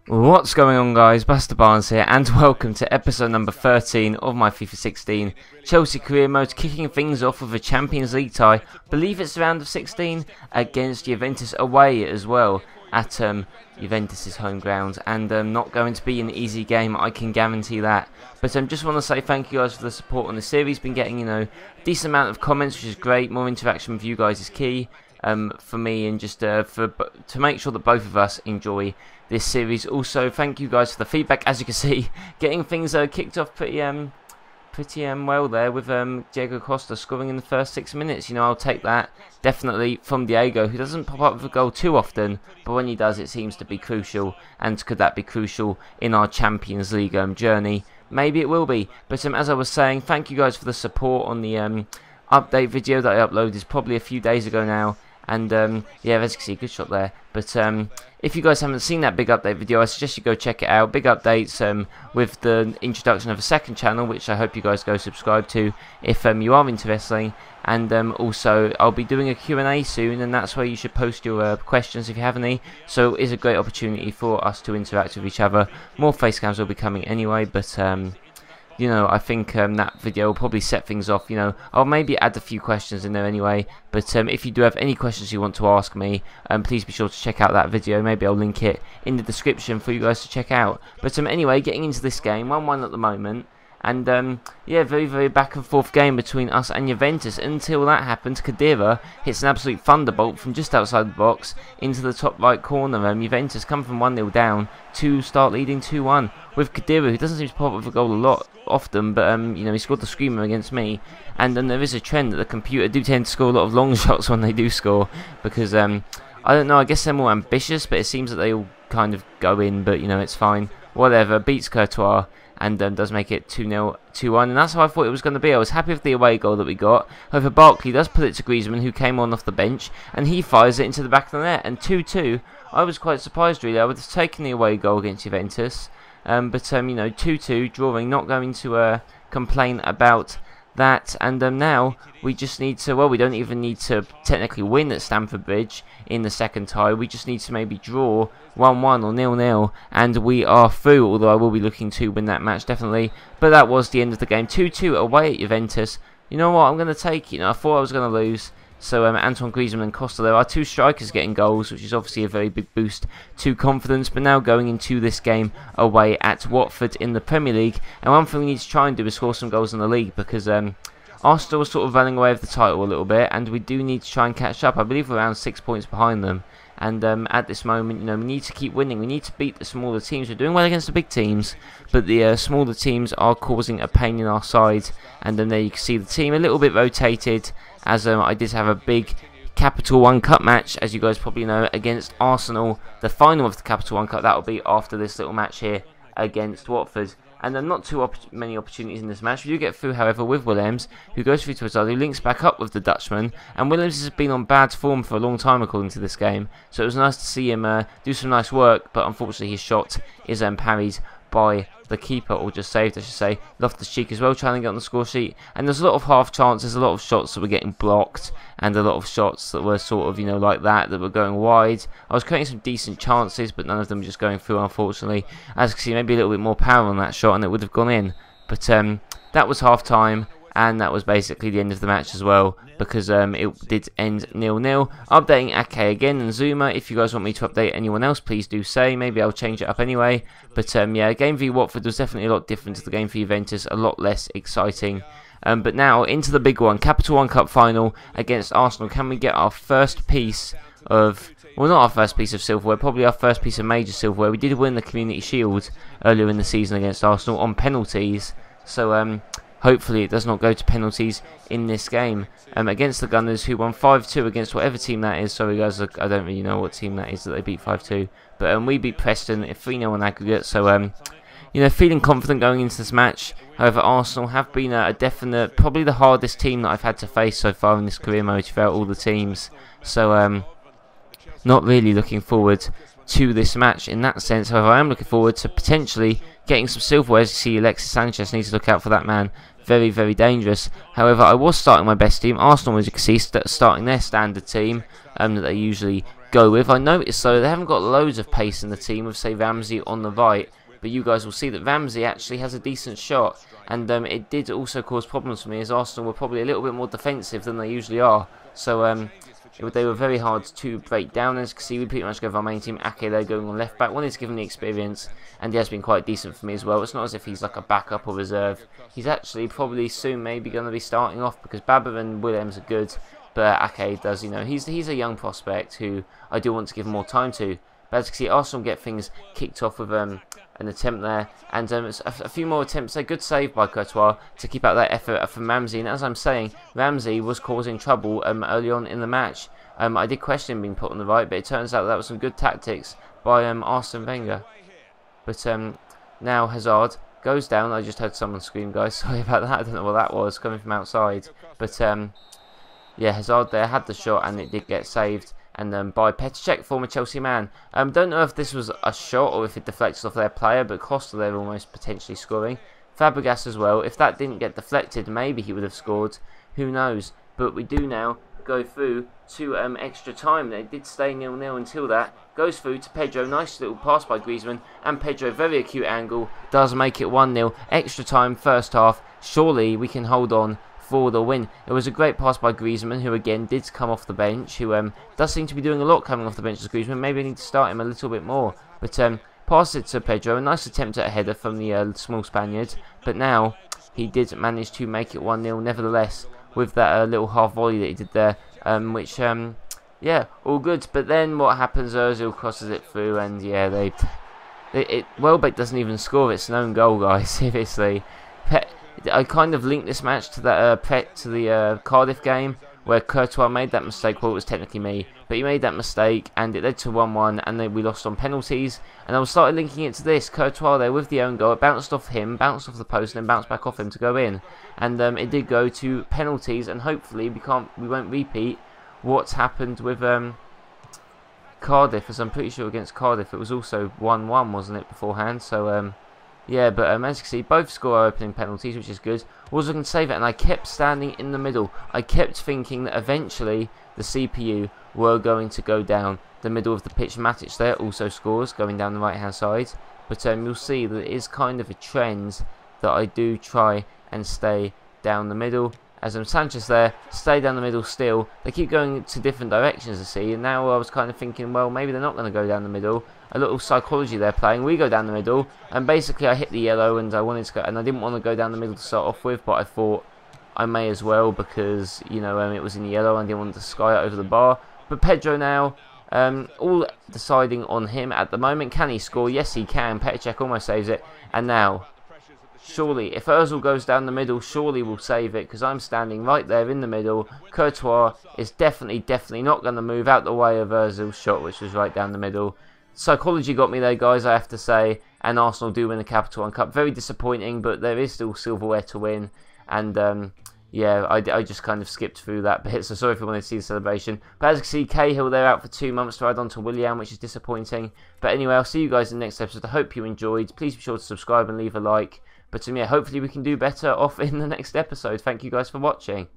What's going on, guys? BusterBarnes here, and welcome to episode number 13 of my FIFA 16 Chelsea career mode, kicking things off with a Champions League tie. Believe it's the round of 16 against Juventus away as well at Juventus's home ground, and not going to be an easy game, I can guarantee that. But just want to say thank you guys for the support on the series. Been getting, a decent amount of comments, which is great. More interaction with you guys is key for me, and just to make sure that both of us enjoy this series. Also, thank you guys for the feedback. As you can see, getting things kicked off pretty well there with Diego Costa scoring in the first 6 minutes. I'll take that definitely from Diego, who doesn't pop up with a goal too often, but when he does, it seems to be crucial. And could that be crucial in our Champions League journey? Maybe it will be. But as I was saying, thank you guys for the support on the update video that I uploaded probably a few days ago now. And yeah, as you can see, good shot there. But if you guys haven't seen that big update video, I suggest you go check it out. Big updates with the introduction of a second channel, which I hope you guys go subscribe to if you are interested. And also, I'll be doing a Q&A soon, and that's where you should post your questions if you have any. So it is a great opportunity for us to interact with each other. More face cams will be coming anyway, but I think that video will probably set things off. I'll maybe add a few questions in there anyway. But if you do have any questions you want to ask me, please be sure to check out that video. Maybe I'll link it in the description for you guys to check out. But anyway, getting into this game, 1-1 at the moment. And yeah, very, very back and forth game between us and Juventus. Until that happens, Khedira hits an absolute thunderbolt from just outside the box into the top right corner. Juventus come from 1-0 down to start leading 2-1 with Khedira, who doesn't seem to pop up with a goal a lot often, but he scored the screamer against me. And there is a trend that the computer do tend to score a lot of long shots when they do score, because I don't know, I guess they're more ambitious, but it seems that they all kind of go in. But it's fine, whatever. Beats Courtois and does make it 2-0, 2-1, and that's how I thought it was going to be. I was happy with the away goal that we got. However, Barkley does put it to Griezmann, who came on off the bench, and he fires it into the back of the net. And 2-2, I was quite surprised really. I would have taken the away goal against Juventus, but 2-2, drawing, not going to complain about that. And now we just need to, well, we don't even need to technically win at Stamford Bridge in the second tie. We just need to maybe draw 1-1 or 0-0, and we are through, although I will be looking to win that match definitely. But that was the end of the game. 2-2 away at Juventus. You know what, I'm going to take, I thought I was going to lose. So Antoine Griezmann and Costa, there are two strikers getting goals, which is obviously a very big boost to confidence. But now going into this game away at Watford in the Premier League, and one thing we need to try and do is score some goals in the league, because Arsenal was sort of running away with the title a little bit, and we do need to try and catch up. I believe we're around 6 points behind them. And at this moment, we need to keep winning. We need to beat the smaller teams. We're doing well against the big teams, but the smaller teams are causing a pain in our side. And then there you can see the team a little bit rotated, as I did have a big Capital One Cup match, as you guys probably know, against Arsenal. The final of the Capital One Cup, that will be after this little match here against Watford. And not too many opportunities in this match. We do get through, however, with Williams, who goes through to Hazard, who links back up with the Dutchman. And Williams has been on bad form for a long time, according to this game. So it was nice to see him do some nice work, but unfortunately his shot is parried by the keeper, or just saved, I should say. Loftus-Cheek as well, trying to get on the score sheet. And there's a lot of half chances, a lot of shots that were getting blocked, and a lot of shots that were sort of, like that were going wide. I was creating some decent chances, but none of them just going through, unfortunately. As you can see, maybe a little bit more power on that shot, and it would have gone in. But that was half-time. And that was basically the end of the match as well, because it did end 0-0. Updating Ake again and Zuma. If you guys want me to update anyone else, please do say. Maybe I'll change it up anyway. But yeah, game v Watford was definitely a lot different to the game for Juventus. A lot less exciting. But now into the big one. Capital One Cup final against Arsenal. Can we get our first piece of... Well, not our first piece of silverware, probably our first piece of major silverware. We did win the Community Shield earlier in the season against Arsenal on penalties. So... hopefully it does not go to penalties in this game against the Gunners, who won 5-2 against whatever team that is. Sorry guys, I don't really know what team that is that they beat 5-2. But we beat Preston 3-0 on aggregate. So, feeling confident going into this match. However, Arsenal have been a definite, probably the hardest team that I've had to face so far in this career mode throughout all the teams. So, not really looking forward to this match in that sense. However, I am looking forward to potentially getting some silverware. As you see, Alexis Sanchez needs to look out for that man. Very, very dangerous. However, I was starting my best team. Arsenal, as you can see, starting their standard team that they usually go with. I noticed though they haven't got loads of pace in the team with, say, Ramsey on the right, but you guys will see that Ramsey actually has a decent shot, and it did also cause problems for me, as Arsenal were probably a little bit more defensive than they usually are. So they were very hard to break down. As you can see, we pretty much go with our main team. Ake there going on left back. Wanted to give him the experience, and he has been quite decent for me as well. It's not as if he's like a backup or reserve. He's actually probably soon maybe going to be starting off, because Baba and Williams are good, but Ake does, you know, he's a young prospect who I do want to give more time to. But as you can see, Arsenal get things kicked off with an attempt there, and a few more attempts. A good save by Courtois to keep out that effort from Ramsey. And as I'm saying, Ramsey was causing trouble early on in the match. I did question him being put on the right, but it turns out that was some good tactics by Arsene Wenger. But now Hazard goes down. I just heard someone scream, guys. Sorry about that. I don't know what that was coming from outside. But yeah, Hazard there had the shot, and it did get saved. And by Petr, former Chelsea man. Don't know if this was a shot or if it deflected off their player, but Costa there almost potentially scoring. Fabregas as well. If that didn't get deflected, maybe he would have scored. Who knows? But we do now go through to extra time. They did stay 0-0 until that. Goes through to Pedro. Nice little pass by Griezmann. And Pedro, very acute angle, does make it 1-0. Extra time, first half. Surely we can hold on for the win. It was a great pass by Griezmann, who again did come off the bench, who does seem to be doing a lot coming off the bench as Griezmann. Maybe I need to start him a little bit more. But pass it to Pedro. A nice attempt at a header from the small Spaniard. But now he did manage to make it 1-0 nevertheless, with that little half volley that he did there, which yeah, all good. But then what happens? Ozil crosses it through, and yeah, Welbeck doesn't even score. It's an own goal, guys. Seriously. I kind of linked this match to that the Cardiff game, where Courtois made that mistake. Well, it was technically me, but he made that mistake, and it led to 1-1, and then we lost on penalties. And I started linking it to this. Courtois there with the own goal. It bounced off him, bounced off the post, and then bounced back off him to go in. And it did go to penalties, and hopefully we won't repeat what's happened with Cardiff, as I'm pretty sure against Cardiff it was also 1-1, wasn't it, beforehand? So yeah, but as you can see, both score opening penalties, which is good. Was looking to save it, and I kept standing in the middle. I kept thinking that eventually the CPU were going to go down the middle of the pitch. Matic there also scores, going down the right-hand side. But you'll see that it is kind of a trend that I do try and stay down the middle. As Sanchez there, stay down the middle still. They keep going to different directions, I see. And now I was kind of thinking, well, maybe they're not going to go down the middle. A little psychology they're playing. We go down the middle, and basically I hit the yellow, and I wanted to go, and I didn't want to go down the middle to start off with, but I thought I may as well, because you know it was in the yellow, and I didn't want to sky it over the bar. But Pedro now, all deciding on him at the moment. Can he score? Yes, he can. Petr almost saves it, and now, surely, if Ozil goes down the middle, surely we'll save it, because I'm standing right there in the middle. Courtois is definitely not going to move out the way of Ozil's shot, which was right down the middle. Psychology got me there, guys, I have to say, and Arsenal do win the Capital One Cup. Very disappointing, but there is still silverware to win, and yeah, I just kind of skipped through that bit, so sorry if you wanted to see the celebration. But as you can see, Cahill, they're out for 2 months to add on to Willian, which is disappointing. But anyway, I'll see you guys in the next episode. I hope you enjoyed. Please be sure to subscribe and leave a like. But yeah, hopefully we can do better off in the next episode. Thank you guys for watching.